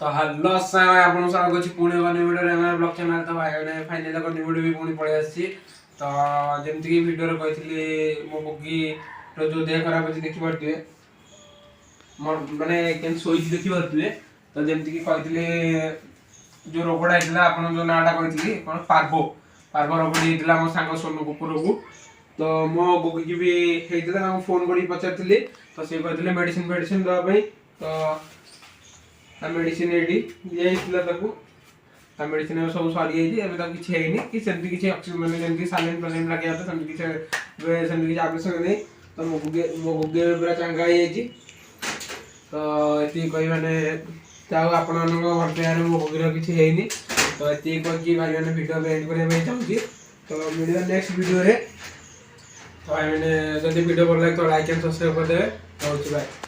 तो हेलो सारा आपन स्वागत अछि पुणे गने वीडियो रे हम ब्लॉग चैनल तो भाई फाइनली को वीडियो भी पुणी पळे आछि तो जेमति की वीडियो रे कहितली मो बगी रो जो देह खराब अछि देखि परतिए मोर माने केन सोई देखि परतिए तो जेमति की कहितली जो रोगडा हितला आपन जो नाटा कहितली कोन पार्बो पार्बो रोगडी हितला मो सांग सोनू कुकुर को तो मो बगी की भी हेइतला हम फोन करी पचारतिली तो से कहितले मेडिसिन दवा पई तो मेडिसिन एडी दिया ताकू मेडिसिन सब सरी जाइए किसी है कि सेमती किसी ऑक्सीजन मैंने जमी सालाइन फालाइन लगे था सेमती किसी आवश्यक नहीं तो मो गुगे पूरा चंगा हो तो ये कही मैंने चाहू आपण भर प्यार मो गुगीर किसी है तो ये कही भाई मैंने वीडियो एंड करने चाहिए तो वीडियो नेक्स्ट वीडियो तो भाई मैंने जब वीडियो भल लगे तो लाइक एंड सब्सक्राइब करदे बाय।